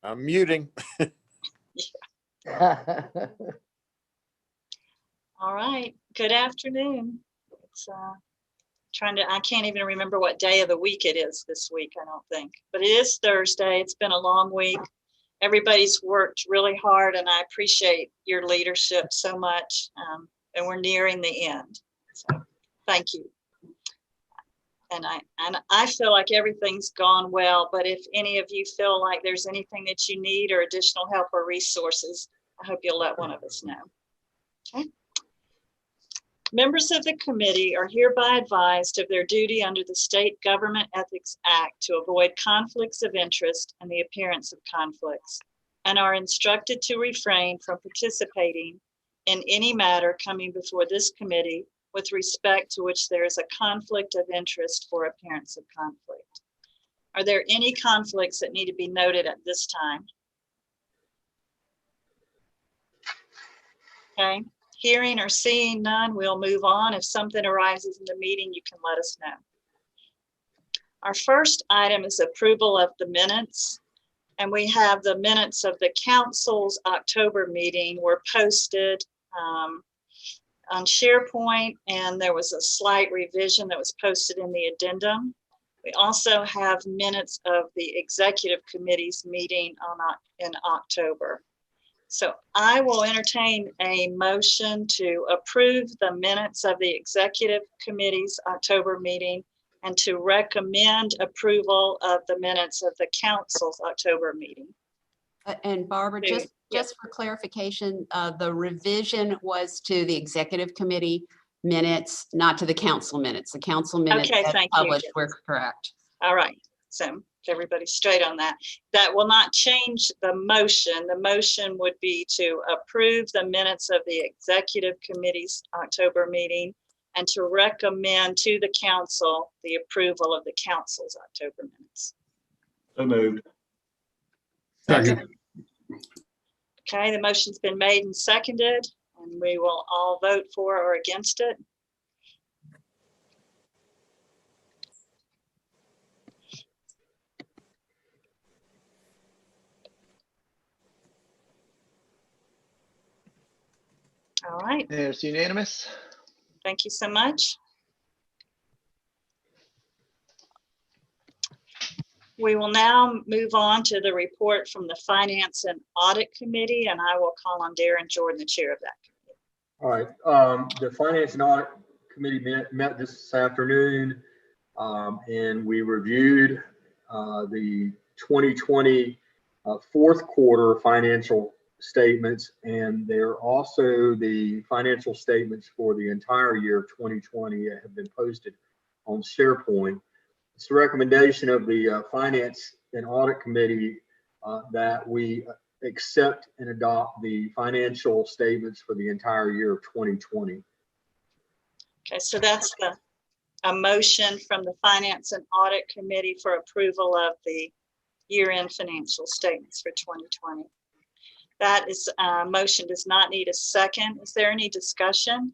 I'm muting. All right, good afternoon. It's I can't even remember what day of the week it is this week, I don't think, but it is Thursday. It's been a long week. Everybody's worked really hard and I appreciate your leadership so much. And we're nearing the end. So thank you. And I feel like everything's gone well, but if any of you feel like there's anything that you need or additional help or resources, I hope you'll let one of us know. Okay. Members of the committee are hereby advised of their duty under the State Government Ethics Act to avoid conflicts of interest and the appearance of conflicts, and are instructed to refrain from participating in any matter coming before this committee with respect to which there is a conflict of interest or appearance of conflict. Are there any conflicts that need to be noted at this time? Okay. Hearing or seeing none, we'll move on. If something arises in the meeting, you can let us know. Our first item is approval of the minutes. And we have the minutes of the council's October meeting were posted on SharePoint, and there was a slight revision that was posted in the addendum. We also have minutes of the executive committee's meeting in October. So I will entertain a motion to approve the minutes of the executive committee's October meeting and to recommend approval of the minutes of the council's October meeting. And Barbara, just for clarification, the revision was to the executive committee minutes, not to the council minutes. The council minutes that published were correct. All right, so everybody's straight on that. That will not change the motion. The motion would be to approve the minutes of the executive committee's October meeting and to recommend to the council the approval of the council's October minutes. So moved. Second. Okay, the motion's been made and seconded, and we will all vote for or against it. All right. It's unanimous. Thank you so much. We will now move on to the report from the Finance and Audit Committee, and I will call on Darren Jordan, the chair of that committee. All right. The Finance and Audit Committee met this afternoon, and we reviewed the 2020 fourth quarter financial statements, and they're also the financial statements for the entire year of 2020 that have been posted on SharePoint. It's the recommendation of the Finance and Audit Committee that we accept and adopt the financial statements for the entire year of 2020. Okay, so that's a motion from the Finance and Audit Committee for approval of the year-end financial statements for 2020. That is motion does not need a second. Is there any discussion?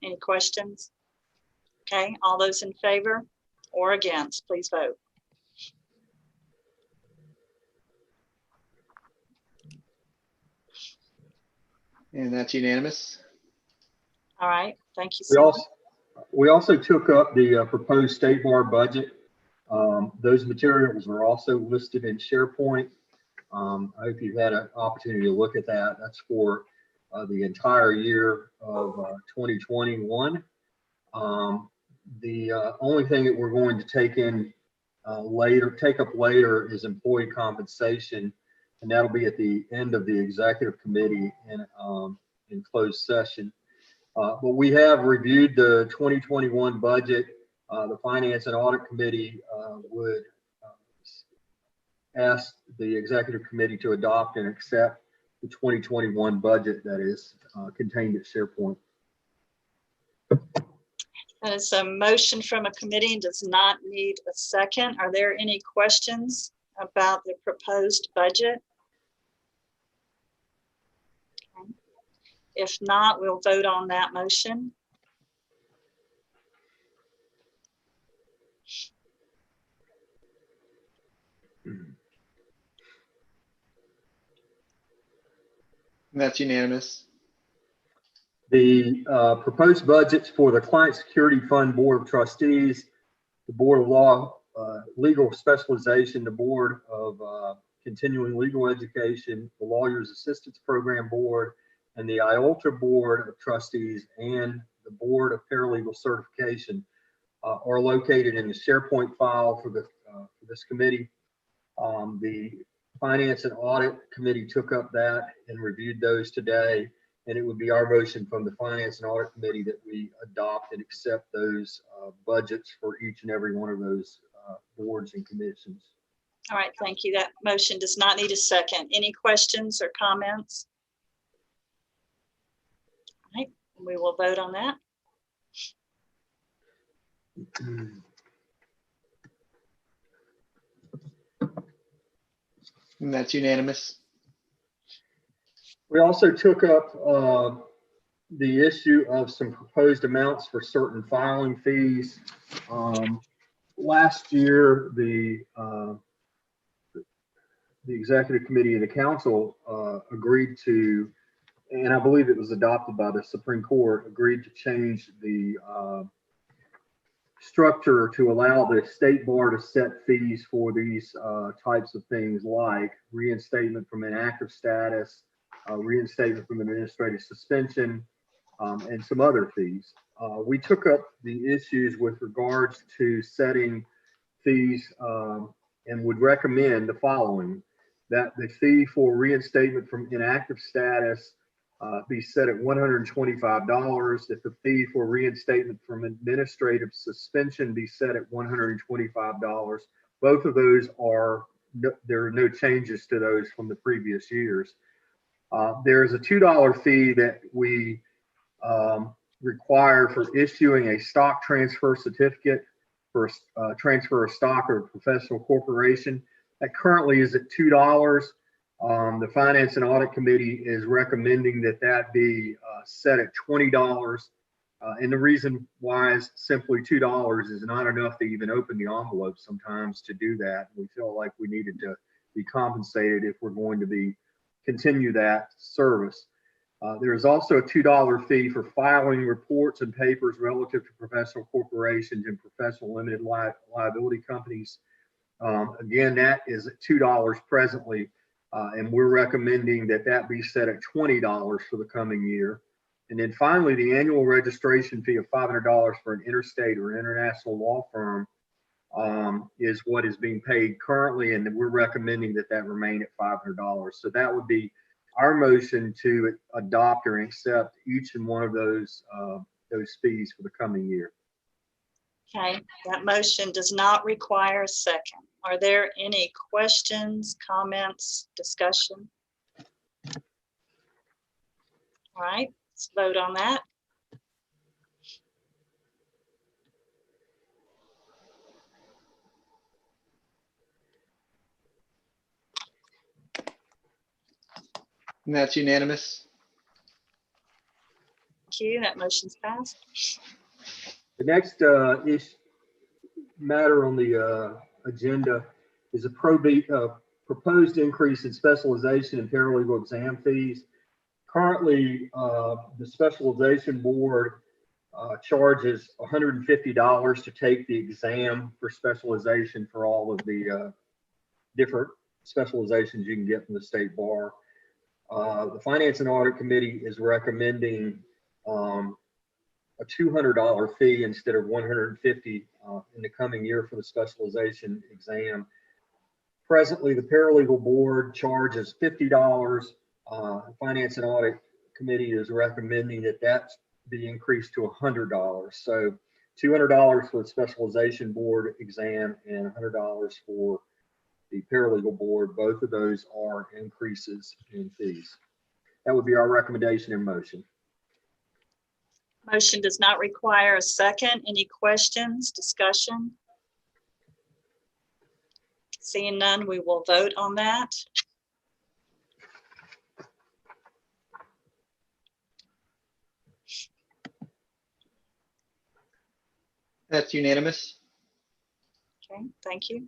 Any questions? Okay, all those in favor or against, please vote. And that's unanimous. All right, thank you so much. We also took up the proposed state bar budget. Those materials are also listed in SharePoint. I hope you've had an opportunity to look at that. That's for the entire year of 2021. The only thing that we're going to take up later is employee compensation, and that'll be at the end of the executive committee in closed session. But we have reviewed the 2021 budget. The Finance and Audit Committee would ask the executive committee to adopt and accept the 2021 budget that is contained at SharePoint. That is a motion from a committee and does not need a second. Are there any questions about the proposed budget? Okay. If not, we'll vote on that motion. And that's unanimous. The proposed budgets for the Client Security Fund Board of Trustees, the Board of Law, Legal Specialization, the Board of Continuing Legal Education, the Lawyers Assistance Program Board, and the IOLTA Board of Trustees, and the Board of Paralegal Certification are located in the SharePoint file for this committee. The Finance and Audit Committee took up that and reviewed those today. And it would be our motion from the Finance and Audit Committee that we adopt and accept those budgets for each and every one of those boards and commissions. All right, thank you. That motion does not need a second. Any questions or comments? All right, we will vote on that. And that's unanimous. We also took up the issue of some proposed amounts for certain filing fees. Last year, the Executive Committee and the Council agreed to, and I believe it was adopted by the Supreme Court, agreed to change the structure to allow the state bar to set fees for these types of things like reinstatement from inactive status, reinstatement from administrative suspension, and some other fees. We took up the issues with regards to setting fees and would recommend the following: that the fee for reinstatement from inactive status be set at $125, that the fee for reinstatement from administrative suspension be set at $125. Both of those there are no changes to those from the previous years. There's a $2 fee that we require for issuing a stock transfer certificate for transfer of stock or professional corporation. That currently is at $2. The Finance and Audit Committee is recommending that be set at $20. And the reason why is simply $2 is not enough to even open the envelope sometimes to do that. We feel like we needed to be compensated if we're going to continue that service. There is also a $2 fee for filing reports and papers relative to professional corporations and professional limited liability companies. Again, that is at $2 presently, and we're recommending that be set at $20 for the coming year. And then finally, the annual registration fee of $500 for an interstate or international law firm is what is being paid currently, and we're recommending that remain at $500. So that would be our motion to adopt or accept each and one of those fees for the coming year. Okay, that motion does not require a second. Are there any questions, comments, discussion? All right, let's vote on that. And that's unanimous. Thank you. That motion's passed. The next matter on the agenda is a proposed increase in specialization and paralegal exam fees. Currently, the specialization board charges $150 to take the exam for specialization for all of the different specializations you can get from the state bar. The Finance and Audit Committee is recommending a $200 fee instead of $150 in the coming year for the specialization exam. Presently, the paralegal board charges $50. Finance and Audit Committee is recommending that be increased to $100. So $200 for the specialization board exam and $100 for the paralegal board. Both of those are increases in fees. That would be our recommendation and motion. Motion does not require a second. Any questions, discussion? Seeing none, we will vote on that. That's unanimous. Okay, thank you.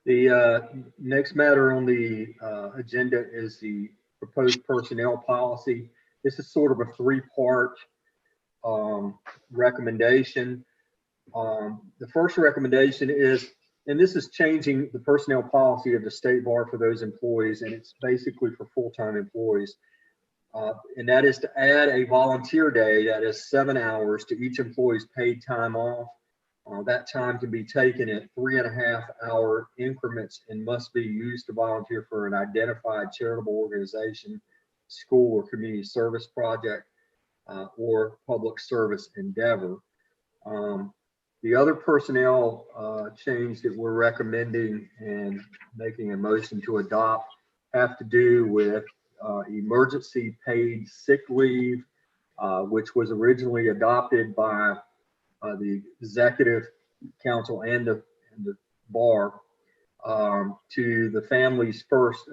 The next matter on the agenda is the proposed personnel policy. This is sort of a three-part recommendation. The first recommendation is, and this is changing the personnel policy of the State Bar for those employees, and it's basically for full-time employees. And that is to add a volunteer day that is 7 hours to each employee's paid time off. That time can be taken at 3.5-hour increments and must be used to volunteer for an identified charitable organization, school or community service project, or public service endeavor. The other personnel change that we're recommending and making a motion to adopt have to do with emergency paid sick leave, which was originally adopted by the Executive Council and the Bar to the families first.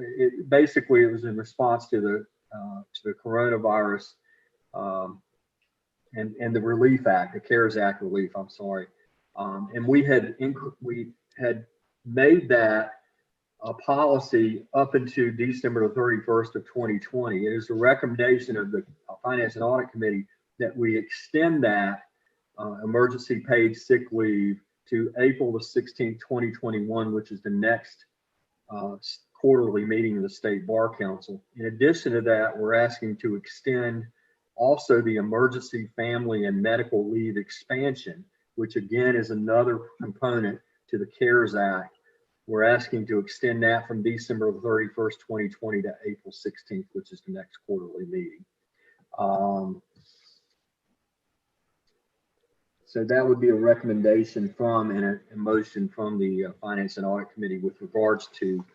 Basically, it was in response to the coronavirus and the Relief Act, the CARES Act relief, I'm sorry. And we had made that a policy up into December 31st of 2020. It is a recommendation of the Finance and Audit Committee that we extend that emergency paid sick leave to April the 16th, 2021, which is the next quarterly meeting of the State Bar Council. In addition to that, we're asking to extend also the emergency family and medical leave expansion, which again is another component to the CARES Act. We're asking to extend that from December 31st, 2020 to April 16th, which is the next quarterly meeting. So that would be a recommendation from and a motion from the Finance and Audit Committee with regards to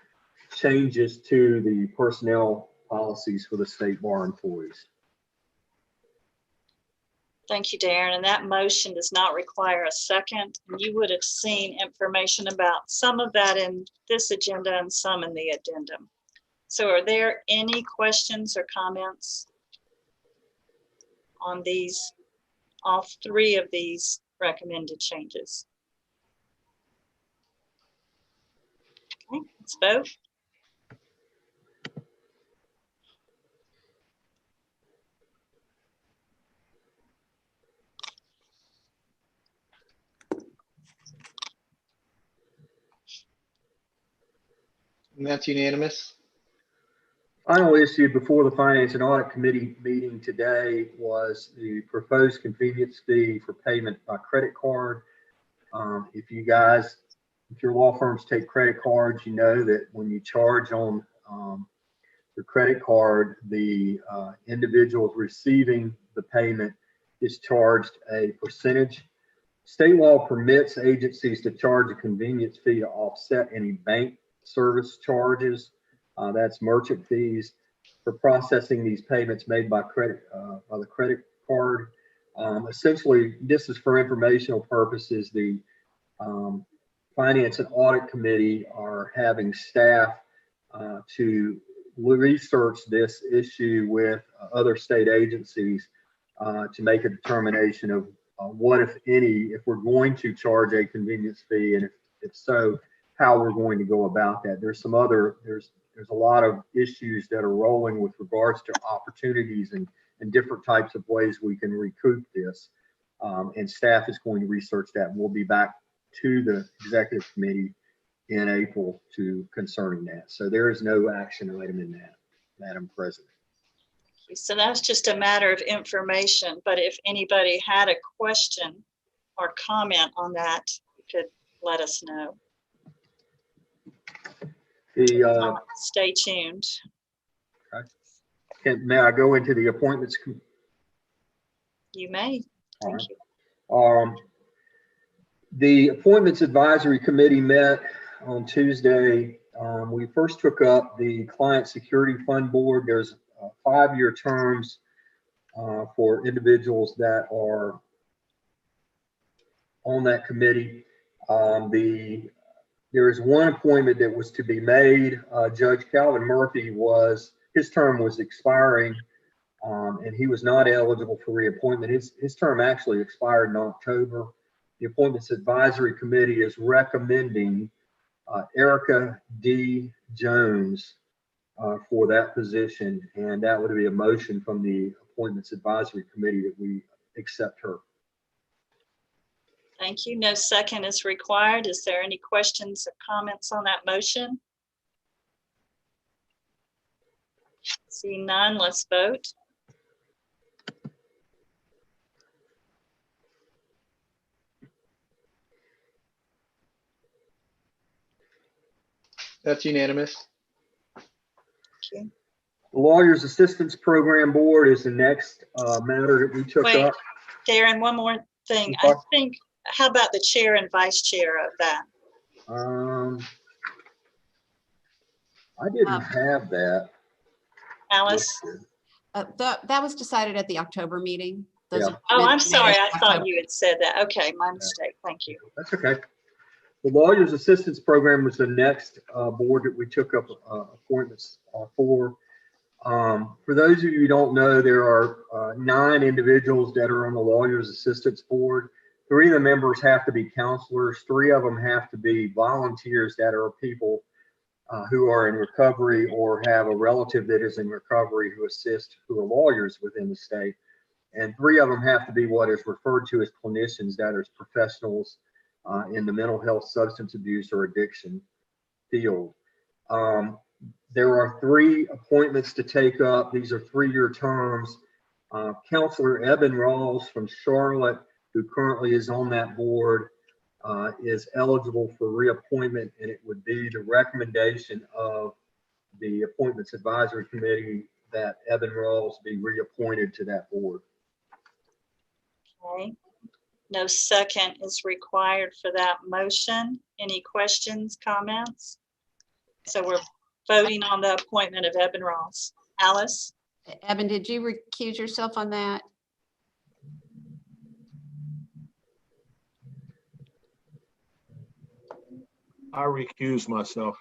changes to the personnel policies for the State Bar employees. Thank you, Darren. And that motion does not require a second. You would have seen information about some of that in this agenda and some in the addendum. So are there any questions or comments on these, all three of these recommended changes? Okay, let's vote. And that's unanimous. Final issue before the Finance and Audit Committee meeting today was the proposed convenience fee for payment by credit card. If your law firms take credit cards, you know that when you charge on your credit card, the individual receiving the payment is charged a percentage. State law permits agencies to charge a convenience fee to offset any bank service charges. That's merchant fees for processing these payments made by the credit card. Essentially, this is for informational purposes. The Finance and Audit Committee are having staff to research this issue with other state agencies to make a determination of what, if any, if we're going to charge a convenience fee, and if so, how we're going to go about that. There's a lot of issues that are rolling with regards to opportunities and different types of ways we can recoup this. And staff is going to research that, and we'll be back to the Executive Committee in April concerning that. So there is no action item in that, Madam President. So that's just a matter of information, but if anybody had a question or comment on that, you could let us know. Stay tuned. Okay. May I go into the appointments? You may. Thank you. The Appointments Advisory Committee met on Tuesday. We first took up the Client Security Fund Board. There's 5-year terms for individuals that are on that committee. There is one appointment that was to be made. Judge Calvin Murphy his term was expiring, and he was not eligible for reappointment. His term actually expired in October. The Appointments Advisory Committee is recommending Erica D. Jones for that position, and that would be a motion from the Appointments Advisory Committee that we accept her. Thank you. No second is required. Is there any questions or comments on that motion? Seeing none, let's vote. That's unanimous. Okay. The Lawyers Assistance Program Board is the next matter that we took Wait. up. Darren, one more thing. Okay. I think, how about the chair and vice chair of that? I didn't have that. Alice? That was decided at the October meeting. Those Yeah. are Oh, I'm minutes sorry. made I in thought October. you had said that. Okay, my mistake. Thank you. That's okay. The Lawyers Assistance Program was the next board that we took up appointments for. For those of you who don't know, there are 9 individuals that are on the Lawyers Assistance Board. 3 of the members have to be counselors. 3 of them have to be volunteers that are people who are in recovery or have a relative that is in recovery who are lawyers within the state. And 3 of them have to be what is referred to as clinicians, that is professionals in the mental health, substance abuse, or addiction field. There are 3 appointments to take up. These are 3-year terms. Counselor Eben Rawls from Charlotte, who currently is on that board, is eligible for reappointment, and it would be the recommendation of the Appointments Advisory Committee that Eben Rawls be reappointed to that board. Okay. No second is required for that motion. Any questions, comments? So we're voting on the appointment of Eben Ross. Alice? Eben, did you recuse yourself on that? I recuse myself.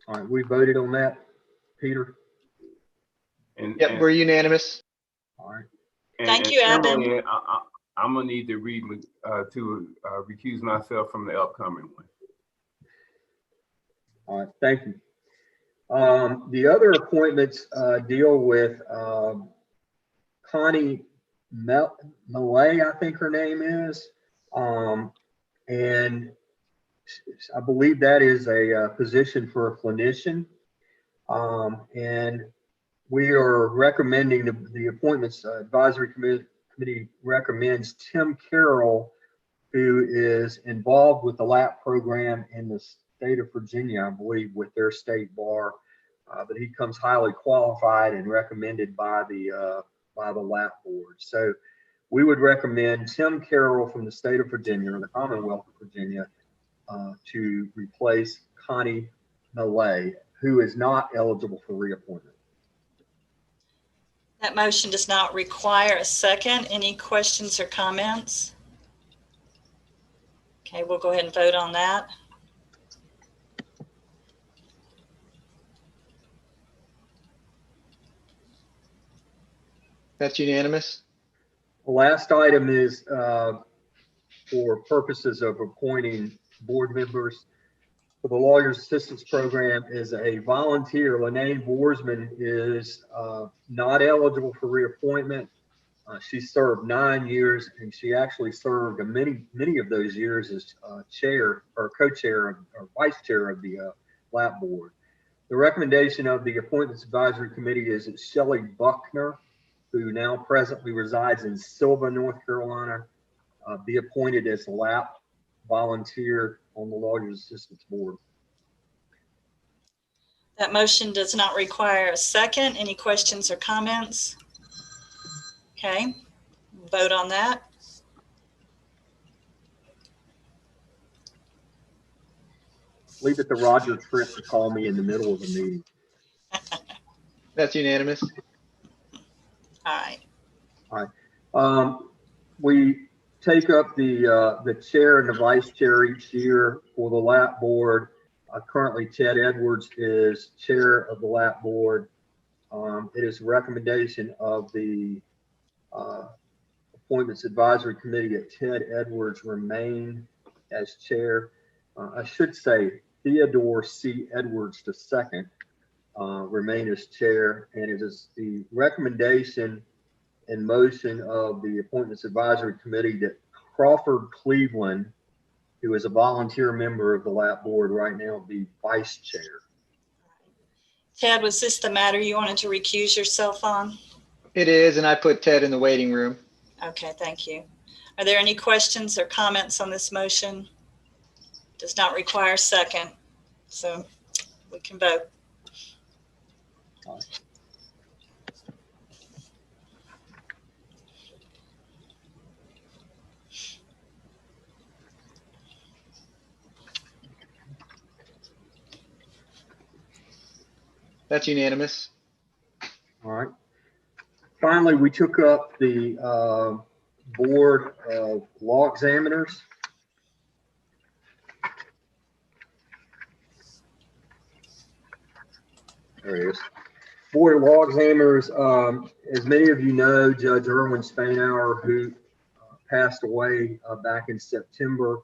All right, we voted on that, Peter. Yep, we're unanimous. All right. Thank you, Eben. Similarly, I'm gonna need to recuse myself from the upcoming one. All right, thank you. The other appointments deal with Connie Millay, I think her name is. And I believe that is a position for a clinician. And we are recommending the Appointments Advisory Committee recommends Tim Carroll, who is involved with the LAP program in the state of Virginia, I believe, with their state bar. But he comes highly qualified and recommended by the LAP board. So we would recommend Tim Carroll from the state of Virginia, or the Commonwealth of Virginia, to replace Connie Millay, who is not eligible for reappointment. That motion does not require a second. Any questions or comments? Okay, we'll go ahead and vote on that. That's unanimous. The last item is for purposes of appointing board members for the Lawyers Assistance Program is a volunteer. Lanae Boersman is not eligible for reappointment. She served 9 years, and she actually served many of those years as chair or co-chair or vice chair of the LAP board. The recommendation of the Appointments Advisory Committee is that Shelley Buckner, who now presently resides in Sylva, North Carolina, be appointed as a LAP volunteer on the Lawyers Assistance Board. That motion does not require a second. Any questions or comments? Okay, vote on that. Leave it to Roger Tripp to call me in the middle of the meeting. That's unanimous. All right. We take up the chair and the vice chair each year for the LAP board. Currently, Ted Edwards is chair of the LAP board. It is a recommendation of the Appointments Advisory Committee that Ted Edwards remain as chair. I should say Theodore C. Edwards II remain as chair, and it is the recommendation and motion of the Appointments Advisory Committee that Crawford Cleveland, who is a volunteer member of the LAP board right now, be vice chair. Ted, was this the matter you wanted to recuse yourself on? It is, and I put Ted in the waiting room. Okay, thank you. Are there any questions or comments on this motion? Does not require a second, so we can vote. That's unanimous. All right. Finally, we took up the board of law examiners. There it is. Board of law examiners, as many of you know, Judge Erwin Spainhour, who passed away back in September,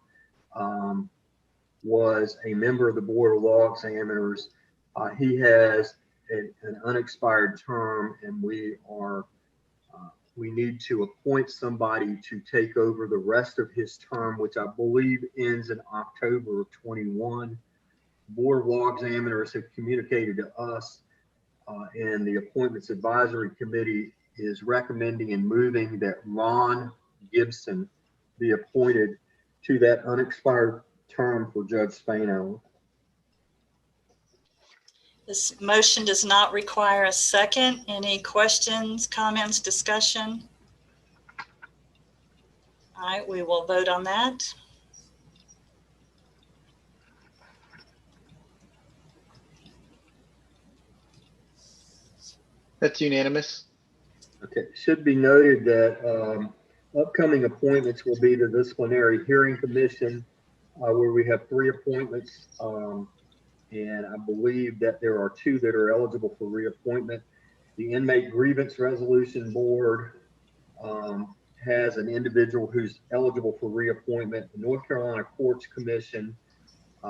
was a member of the board of law examiners. He has an unexpired term, and we need to appoint somebody to take over the rest of his term, which I believe ends in October of 21. Board of law examiners have communicated to us, and the Appointments Advisory Committee is recommending and moving that Ron Gibson be appointed to that unexpired term for Judge Spainhour. This motion does not require a second. Any questions, comments, discussion? All right, we will vote on that. That's unanimous. Okay, it should be noted that upcoming appointments will be the Disciplinary Hearing Commission, where we have 3 appointments. And I believe that there are 2 that are eligible for reappointment. The Inmate Grievance Resolution Board has an individual who's eligible for reappointment. The North Carolina Courts Commission,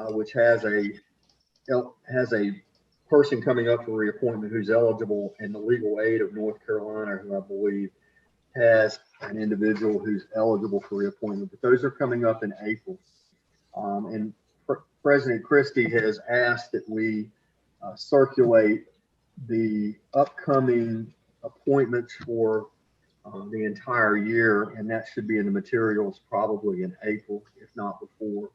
which has a person coming up for reappointment who's eligible, and the Legal Aid of North Carolina, who I believe has an individual who's eligible for reappointment. But those are coming up in April. And President Christie has asked that we circulate the upcoming appointments for the entire year, and that should be in the materials probably in April, if not before.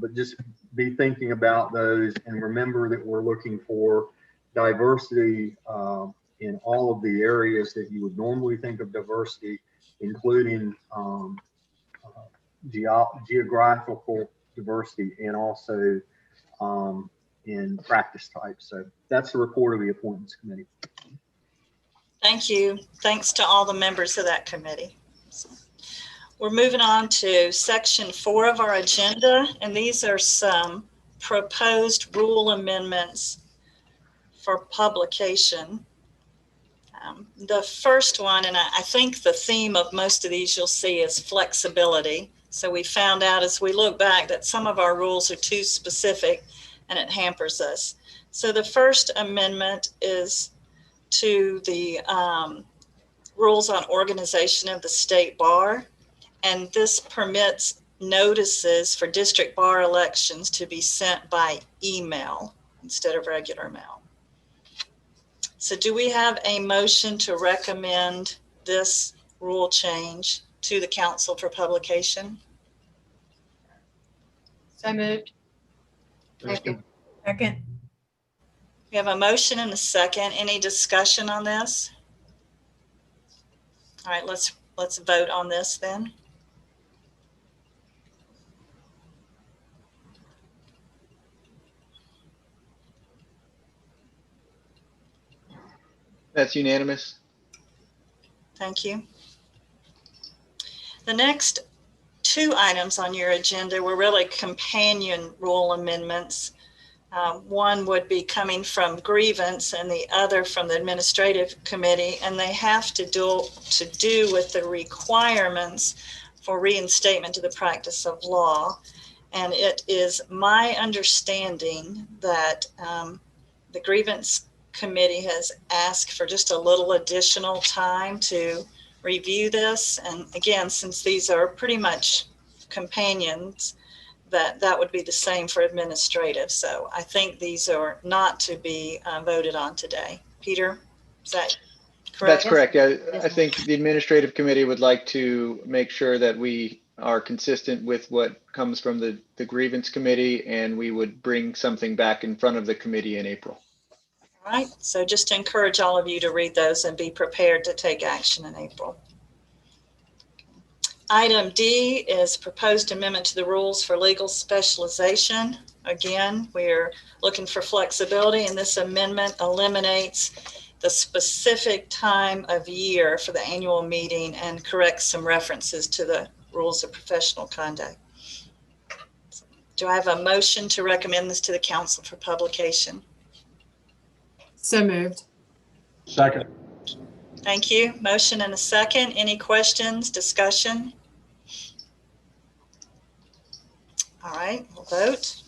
But just be thinking about those, and remember that we're looking for diversity in all of the areas that you would normally think of diversity, including geographical diversity and also in practice types. So that's the report of the Appointments Committee. Thank you. Thanks to all the members of that committee. We're moving on to section 4 of our agenda, and these are some proposed rule amendments for publication. The first one, and I think the theme of most of these you'll see, is flexibility. So we found out as we look back that some of our rules are too specific and it hampers us. So the first amendment is to the rules on organization of the state bar. And this permits notices for district bar elections to be sent by email instead of regular mail. So do we have a motion to recommend this rule change to the council for publication? So moved. Second. Second. We have a motion and a second. Any discussion on this? All right, let's vote on this then. That's unanimous. Thank you. The next 2 items on your agenda were really companion rule amendments One would be coming from grievance and the other from the administrative committee, and they have to do with the requirements for reinstatement to the practice of law. And it is my understanding that the grievance committee has asked for just a little additional time to review this. And again, since these are pretty much companions, that would be the same for administrative. So I think these are not to be voted on today. Peter, is that correct? That's correct. I think the administrative committee would like to make sure that we are consistent with what comes from the grievance committee, and we would bring something back in front of the committee in April. All right. So just to encourage all of you to read those and be prepared to take action in April. Item D is proposed amendment to the rules for legal specialization. Again, we're looking for flexibility, and this amendment eliminates the specific time of year for the annual meeting and corrects some references to the rules of professional conduct. Do I have a motion to recommend this to the council for publication? So moved. Second. Thank you. Motion and a second. Any questions, discussion? All right, we'll vote.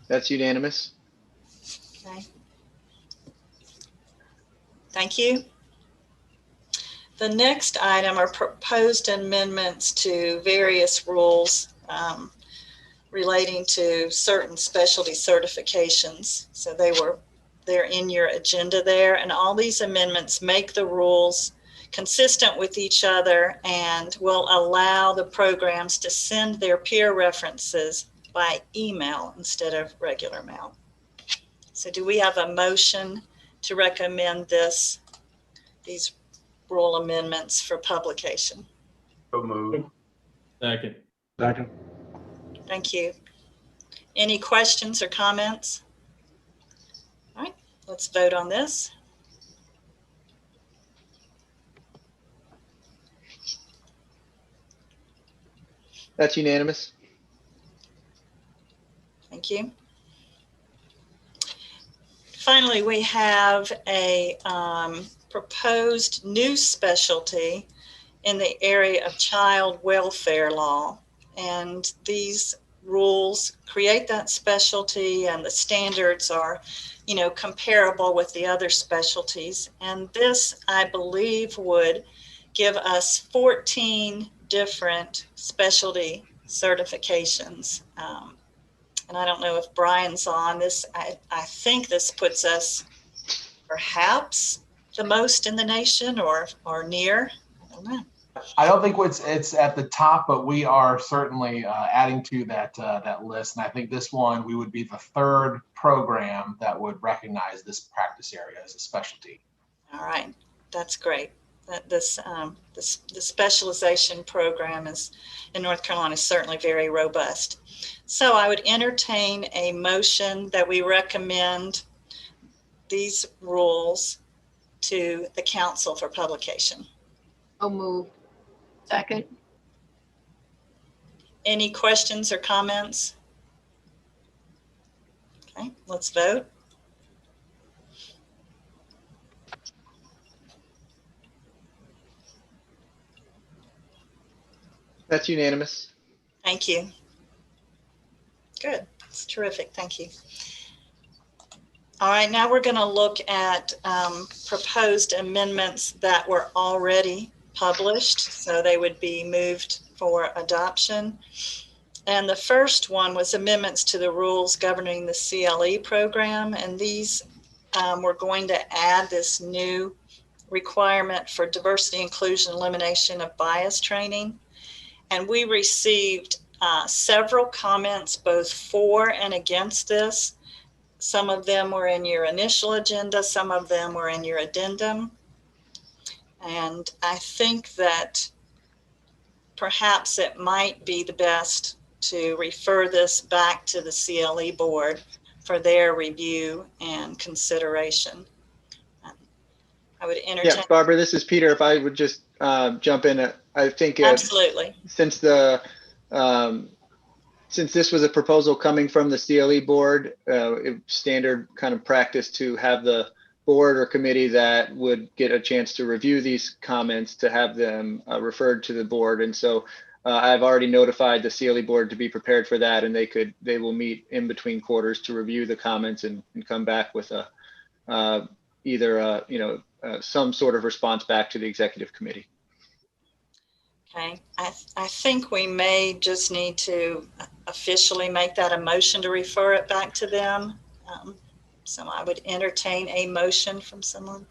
That's unanimous. Okay. Thank you. The next item are proposed amendments to various rules relating to certain specialty certifications. So they're in your agenda there, and all these amendments make the rules consistent with each other and will allow the programs to send their peer references by email instead of regular mail. So do we have a motion to recommend these rule amendments for publication? So moved. Second. Second. Thank you. Any questions or comments? All right, let's vote on this. That's unanimous. Thank you. Finally, we have a proposed new specialty in the area of child welfare law. And these rules create that specialty, and the standards are, comparable with the other specialties. And this, I believe, would give us 14 different specialty certifications. And I don't know if Brian's on this. I think this puts us perhaps the most in the nation or near. I don't know. I don't think it's at the top, but we are certainly adding to that list. And I think this one, we would be the third program that would recognize this practice area as a specialty. All right, that's great. This the specialization program in North Carolina is certainly very robust. So I would entertain a motion that we recommend these rules to the council for publication. So moved. Second. Any questions or comments? Okay, let's vote. That's unanimous. Thank you. Good. That's terrific. Thank you. All right, now we're going to look at proposed amendments that were already published, so they would be moved for adoption. And the first one was amendments to the rules governing the CLE program, and these we're going to add this new requirement for diversity, inclusion, elimination of bias training. And we received several comments both for and against this. Some of them were in your initial agenda, some of them were in your addendum. And I think that perhaps it might be the best to refer this back to the CLE board for their review and consideration. I would entertain. Yeah, Barbara, this is Peter. If I would just jump in I think Absolutely. since this was a proposal coming from the CLE board, standard kind of practice to have the board or committee that would get a chance to review these comments to have them referred to the board. And so I've already notified the CLE board to be prepared for that, and they will meet in between quarters to review the comments and come back with some sort of response back to the executive committee. Okay, I think we may just need to officially make that a motion to refer it back to them. So I would entertain a motion from someone.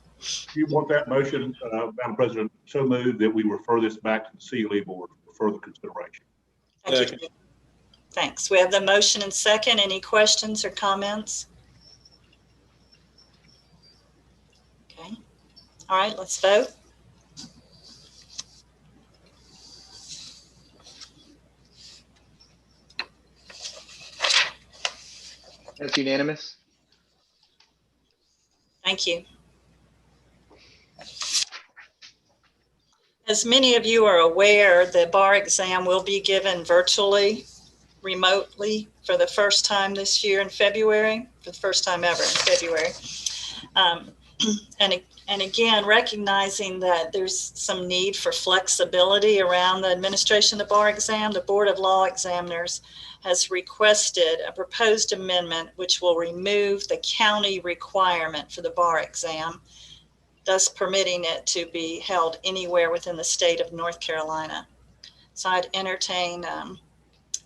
Do you want that motion, Madam President, so moved that we refer this back to the CLE board for further consideration? Thank you. Thanks. We have the motion and second. Any questions or comments? Okay. All right, let's vote. That's unanimous. Thank you. As many of you are aware, the bar exam will be given virtually, remotely, for the first time this year in February, for the first time ever in February. And again, recognizing that there's some need for flexibility around the administration of the bar exam, the Board of Law Examiners has requested a proposed amendment which will remove the county requirement for the bar exam, thus permitting it to be held anywhere within the state of North Carolina. So I'd entertain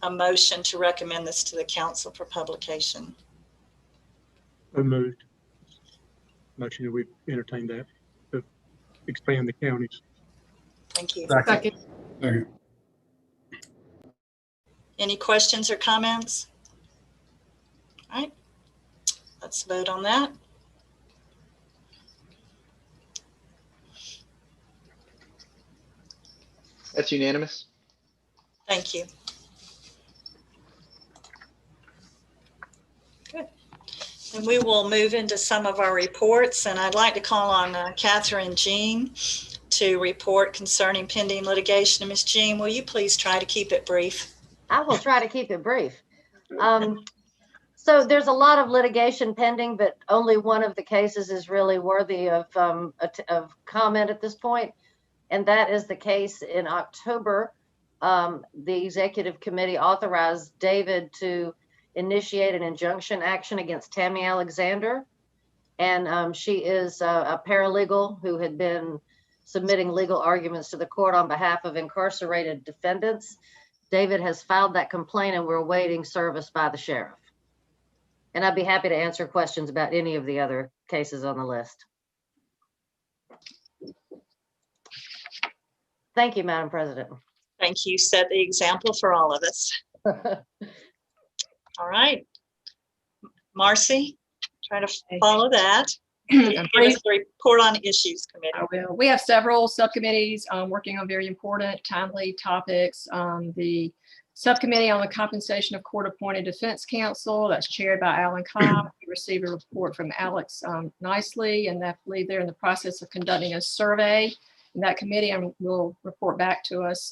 a motion to recommend this to the council for publication. So moved. Motion that we entertain that to expand the counties. Thank you. Second. Any questions or comments? All right, let's vote on that. That's unanimous. Thank you. Good. And we will move into some of our reports, and I'd like to call on Catherine Jean to report concerning pending litigation. Ms. Jean, will you please try to keep it brief? I will try to keep it brief. So there's a lot of litigation pending, but only one of the cases is really worthy of comment at this point. And that is the case in October. The executive committee authorized David to initiate an injunction action against Tammy Alexander. And she is a paralegal who had been submitting legal arguments to the court on behalf of incarcerated defendants. David has filed that complaint and we're awaiting service by the sheriff. And I'd be happy to answer questions about any of the other cases on the list. Thank you, Madam President. Thank you. Set the example for all of us. All right. Marcy, try to follow that. Give us the report on issues committee. I will. We have several subcommittees working on very important, timely topics. The subcommittee on the compensation of court-appointed defense counsel, that's chaired by Alan Cobb. We received a report from Alex Nicely, and I believe they're in the process of conducting a survey in that committee, and will report back to us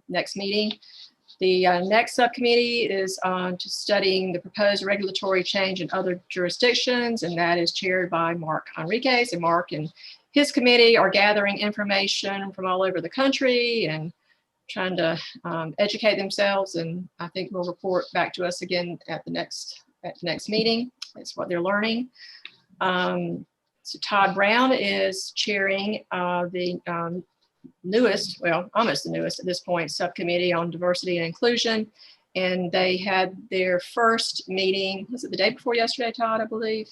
next meeting. The next subcommittee is on to studying the proposed regulatory change in other jurisdictions, and that is chaired by Mark Enriquez. And Mark and his committee are gathering information from all over the country and trying to educate themselves. And I think will report back to us again at the next meeting. That's what they're learning. So Todd Brown is chairing the newest, well, almost the newest at this point, subcommittee on diversity and inclusion. And they had their first meeting, was it the day before yesterday, Todd, I believe?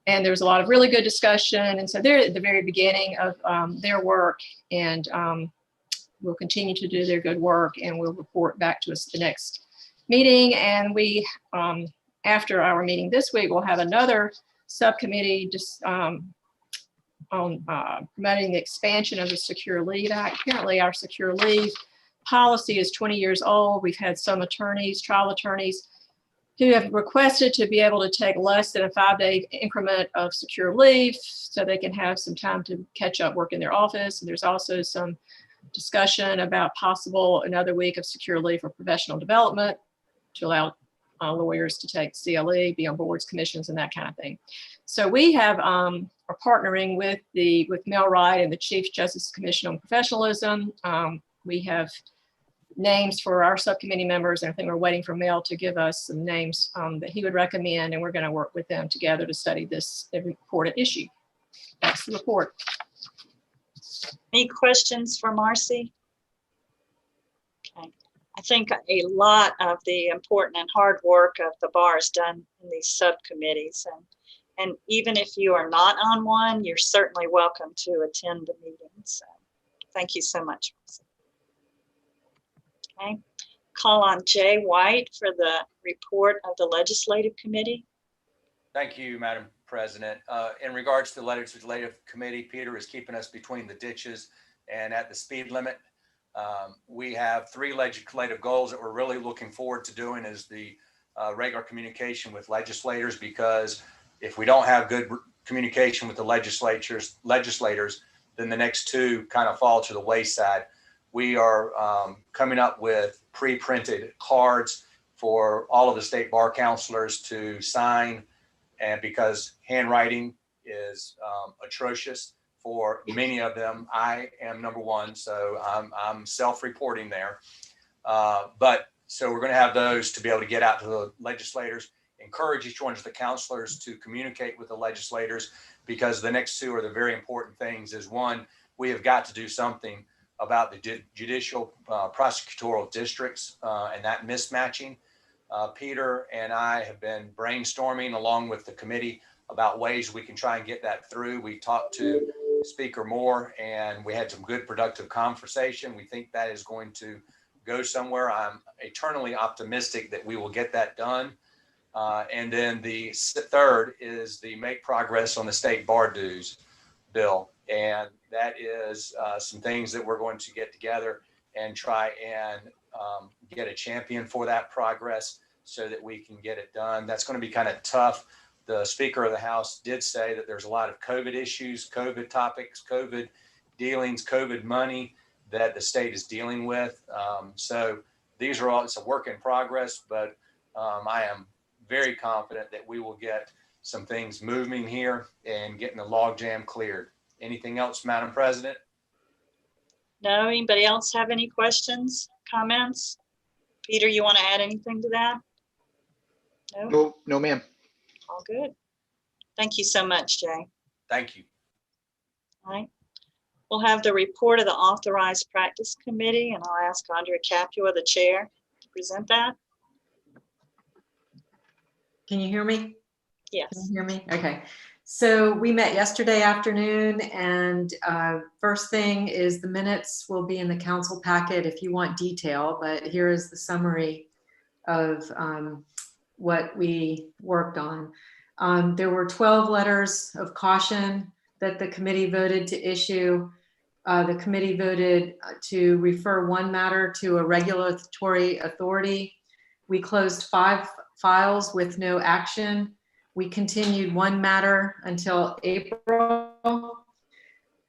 And there was a lot of really good discussion. And so they're at the very beginning of their work, and will continue to do their good work, and will report back to us at the next meeting. And we, after our meeting this week, we'll have another subcommittee just on promoting the expansion of the Secure Leave Act. Apparently our Secure Leave policy is 20 years old. We've had some attorneys, trial attorneys, who have requested to be able to take less than a 5-day increment of secure leave so they can have some time to catch up work in their office. And there's also some discussion about possible another week of secure leave for professional development to allow lawyers to take CLE, be on boards, commissions, and that kind of thing. So we have are partnering with Mel Wright and the Chief Justice Commission on Professionalism. We have names for our subcommittee members, and I think we're waiting for Mel to give us some names that he would recommend, and we're going to work with them together to study this important issue. That's the report. Any questions for Marcy? Okay. I think a lot of the important and hard work of the bar is done in these subcommittees. And even if you are not on one, you're certainly welcome to attend the meetings. So thank you so much, Marcy. Okay. Call on Jay White for the report of the Legislative Committee. Thank you, Madam President. In regards to the Legislative Committee, Peter is keeping us between the ditches and at the speed limit. We have 3 legislative goals that we're really looking forward to doing is the regular communication with legislators, because if we don't have good communication with the legislators, then the next 2 kind of fall to the wayside. We are coming up with pre-printed cards for all of the state bar counselors to sign, and because handwriting is atrocious for many of them. I am number one, so I'm self-reporting there. So we're going to have those to be able to get out to the legislators, encourage each one of the counselors to communicate with the legislators, because the next 2 are the very important things. Is one, we have got to do something about the judicial prosecutorial districts and that mismatching. Peter and I have been brainstorming along with the committee about ways we can try and get that through. We talked to Speaker Moore and we had some good productive conversation. We think that is going to go somewhere. I'm eternally optimistic that we will get that done. And then the third is the make progress on the state bar dues bill. And that is some things that we're going to get together and try and get a champion for that progress so that we can get it done. That's going to be kind of tough. The Speaker of the House did say that there's a lot of COVID issues, COVID topics, COVID dealings, COVID money that the state is dealing with. So these are all, it's a work in progress, but I am very confident that we will get some things moving here and getting the logjam cleared. Anything else, Madam President? No, anybody else have any questions, comments? Peter, you want to add anything to that? No? No, ma'am. All good. Thank you so much, Jay. Thank you. All right. We'll have the report of the Authorized Practice Committee, and I'll ask Andrea Capua, the chair, to present that. Can you hear me? Yes. Can you hear me? Okay. So we met yesterday afternoon, and first thing is the minutes will be in the council packet if you want detail, but here is the summary of what we worked on. There were 12 letters of caution that the committee voted to issue. The committee voted to refer 1 matter to a regulatory authority. We closed 5 files with no action. We continued 1 matter until April.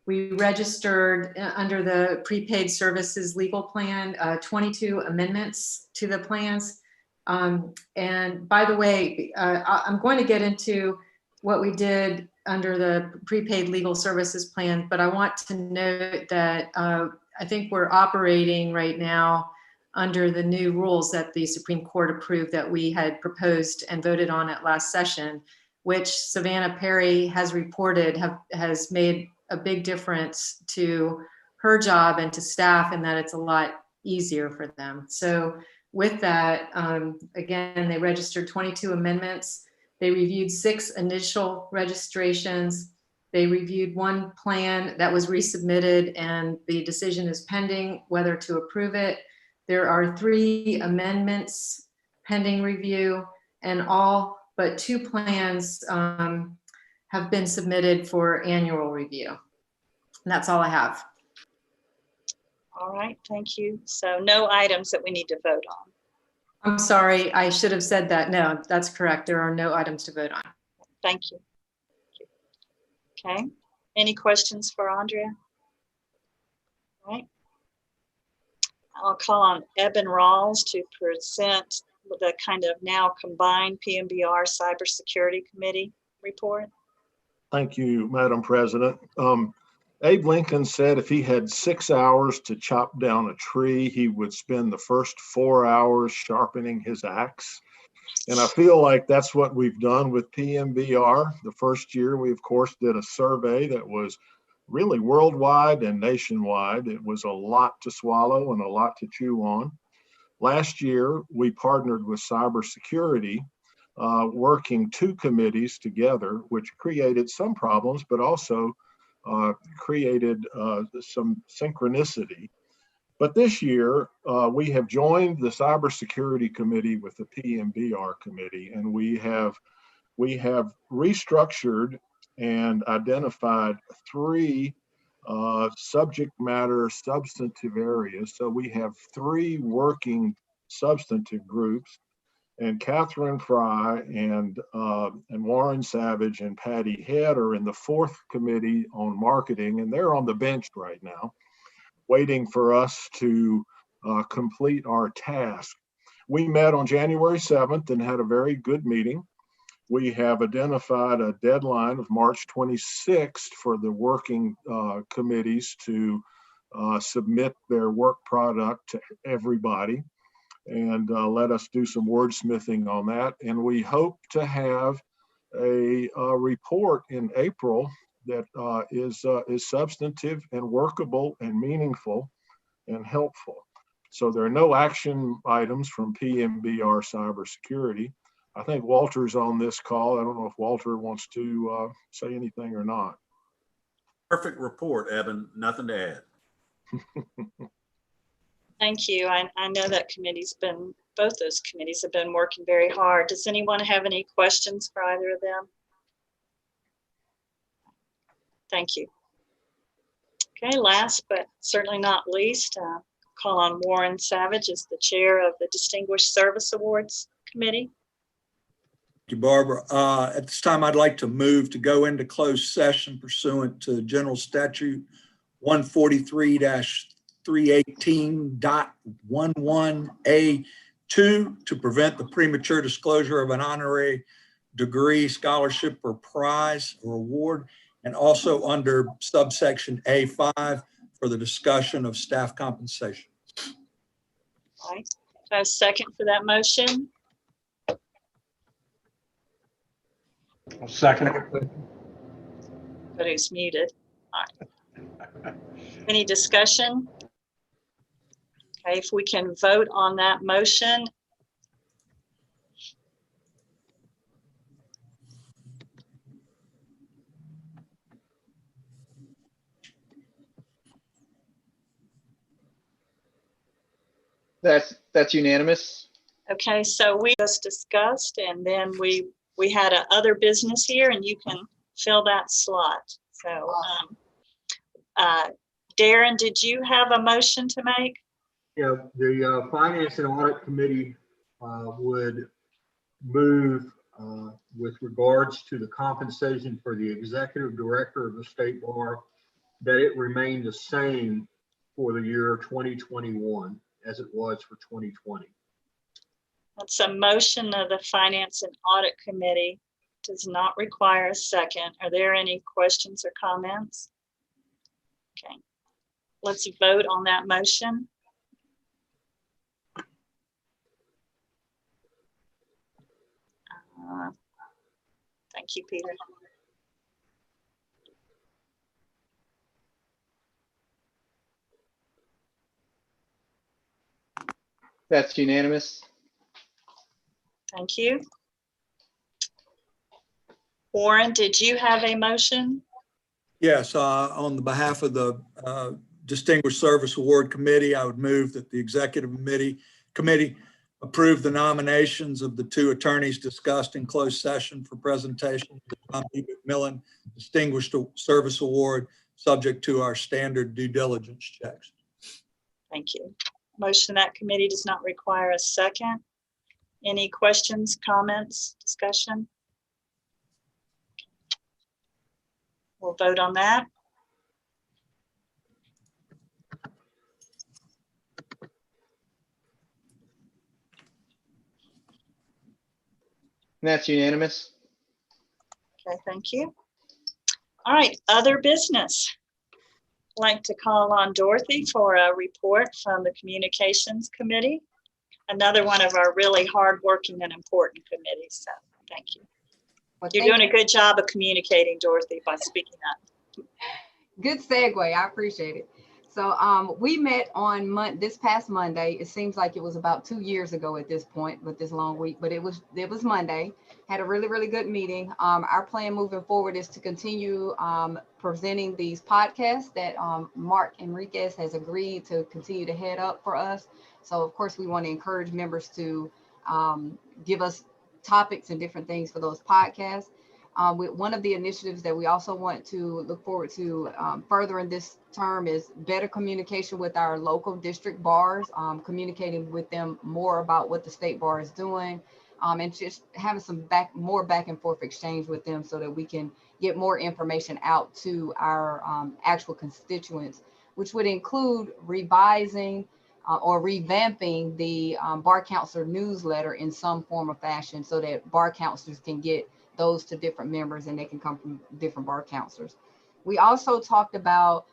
We registered under the prepaid services legal plan 22 amendments to the plans. And by the way, I'm going to get into what we did under the prepaid legal services plan, but I want to note that I think we're operating right now under the new rules that the Supreme Court approved that we had proposed and voted on at last session, which Savannah Perry has reported has made a big difference to her job and to staff, and that it's a lot easier for them. So with that, again, they registered 22 amendments. They reviewed 6 initial registrations. They reviewed 1 plan that was resubmitted, and the decision is pending whether to approve it. There are 3 amendments pending review, and all but 2 plans have been submitted for annual review. And that's all I have. All right, thank you. So no items that we need to vote on. I'm sorry, I should have said that. No, that's correct. There are no items to vote on. Thank you. Okay, any questions for Andrea? All right, I'll call on Eben Rawls to present the kind of now combined PMBR Cybersecurity Committee report. Thank you, Madam President. Abe Lincoln said if he had 6 hours to chop down a tree, he would spend the first 4 hours sharpening his axe. And I feel like that's what we've done with PMBR. The first year, we, of course, did a survey that was really worldwide and nationwide. It was a lot to swallow and a lot to chew on. Last year, we partnered with cybersecurity, working 2 committees together, which created some problems, but also created some synchronicity. But this year, we have joined the Cybersecurity Committee with the PMBR Committee, and we have restructured and identified 3 subject matter substantive areas. So we have 3 working substantive groups, and Catherine Fry and Warren Savage and Patty Head are in the 4th committee on marketing, and they're on the bench right now, waiting for us to complete our task. We met on January 7th and had a very good meeting. We have identified a deadline of March 26th for the working committees to submit their work product to everybody, and let us do some wordsmithing on that. And we hope to have a report in April that is substantive and workable and meaningful and helpful. So there are no action items from PMBR Cybersecurity. I think Walter's on this call. I don't know if Walter wants to say anything or not. Perfect report, Evan. Nothing to add. Thank you. I know that both those committees have been working very hard. Does anyone have any questions for either of them? Thank you. Okay, last but certainly not least, call on Warren Savage as the chair of the Distinguished Service Awards Committee. Thank you, Barbara. At this time, I'd like to move to go into closed session pursuant to General Statute 143-318.11A2 to prevent the premature disclosure of an honorary degree, scholarship, or prize or award, and also under subsection A5 for the discussion of staff compensation. All right. Do I have a second for that motion? I'll second. But who's muted? All right. Any discussion? Okay, if we can vote on that motion. That's unanimous. Okay, so we just discussed, and then we had a other business here, and you can fill that slot. So, Darren, did you have a motion to make? Yeah, the Finance and Audit Committee would move with regards to the compensation for the Executive Director of the State Bar, that it remain the same for the year 2021 as it was for 2020. That's a motion of the Finance and Audit Committee. Does not require a second. Are there any questions or comments? Okay, let's vote on that motion. Thank you, Peter. That's unanimous. Thank you. Warren, did you have a motion? Yes, on the behalf of the Distinguished Service Award Committee, I would move that the Executive Committee approve the nominations of the 2 attorneys discussed in closed session for presentation to the John B. McMillan Distinguished Service Award, subject to our standard due diligence checks. Thank you. Motion that committee does not require a second. Any questions, comments, discussion? We'll vote on that. And that's unanimous. Okay, thank you. All right, other business. I'd like to call on Dorothy for a report from the Communications Committee, another one of our really hardworking and important committees. So thank you. Well, You're doing a good job of communicating, Dorothy, by speaking up. Good segue. I appreciate it. So we met on this past Monday. It seems like it was about 2 years ago at this point with this long week, but it was Monday. Had a really, really good meeting. Our plan moving forward is to continue presenting these podcasts that Mark Enriquez has agreed to continue to head up for us. So of course, we want to encourage members to give us topics and different things for those podcasts. One of the initiatives that we also want to look forward to further in this term is better communication with our local district bars, communicating with them more about what the state bar is doing, and just having some more back and forth exchange with them so that we can get more information out to our actual constituents, which would include revising or revamping the bar counselor newsletter in some form or fashion so that bar counselors can get those to different members and they can come from different bar counselors. We also talked about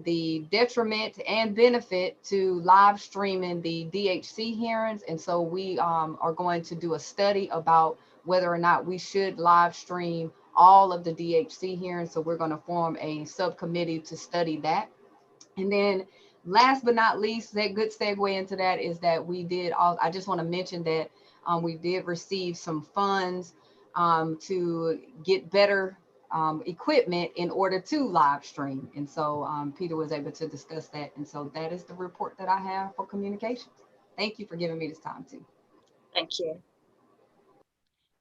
the detriment and benefit to live streaming the DHC hearings. And so we are going to do a study about whether or not we should live stream all of the DHC hearings. So we're going to form a subcommittee to study that. And then last but not least, that good segue into that is that I just want to mention that we did receive some funds to get better equipment in order to live stream. And so Peter was able to discuss that. And so that is the report that I have for communications. Thank you for giving me this time too. Thank you.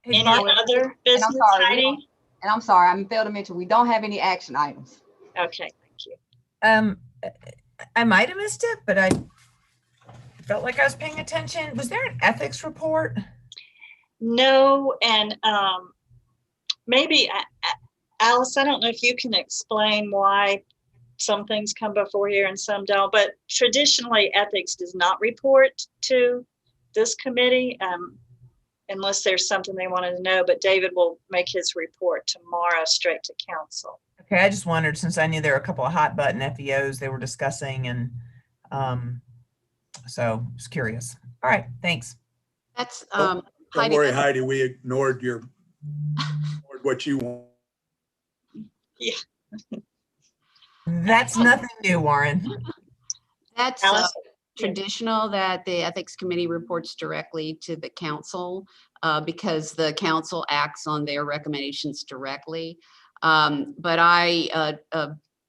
Hey, Any other business, Heidi? And I'm sorry, I failed to mention, we don't have any action items. Okay, thank you. I might have missed it, but I felt like I was paying attention. Was there an ethics report? No, and maybe Alice, I don't know if you can explain why some things come before here and some don't, but traditionally ethics does not report to this committee unless there's something they wanted to know, but David will make his report tomorrow straight to council. Okay, I just wondered, since I knew there were a couple of hot button FEOs they were discussing, and so I was curious. All right, thanks. That's Don't worry, Heidi, we ignored what you want. Yeah. That's nothing new, Warren. That's traditional that the Ethics Committee reports directly to the council because the council acts on their recommendations directly. But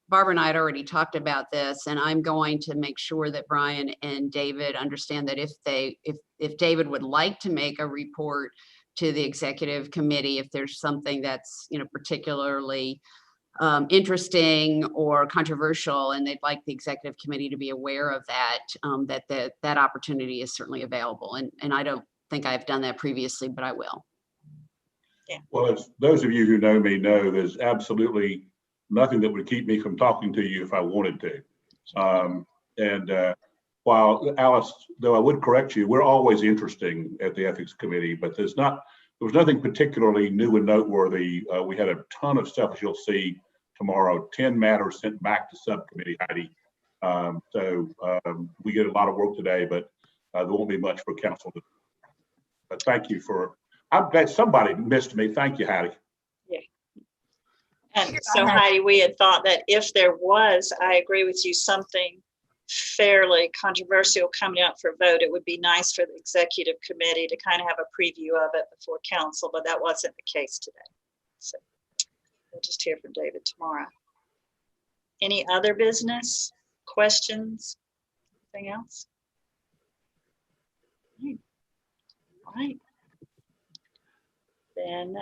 Barbara and I had already talked about this, and I'm going to make sure that Brian and David understand that if David would like to make a report to the executive committee, if there's something that's particularly interesting or controversial, and they'd like the executive committee to be aware of that, that opportunity is certainly available. And I don't think I've done that previously, but I will. Yeah. Well, as those of you who know me know, there's absolutely nothing that would keep me from talking to you if I wanted to. While Alice, though I would correct you, we're always interesting at the Ethics Committee, but there was nothing particularly new and noteworthy. We had a ton of stuff, as you'll see tomorrow, 10 matters sent back to subcommittee, Heidi. We get a lot of work today, but there won't be much for council to do. But thank you I'm glad somebody missed me. Thank you, Heidi. Yeah. And so Heidi, we had thought that if there was, I agree with you, something fairly controversial coming up for vote, it would be nice for the executive committee to kind of have a preview of it before council, but that wasn't the case today. So we'll just hear from David tomorrow. Any other business, questions, anything else? All right. Then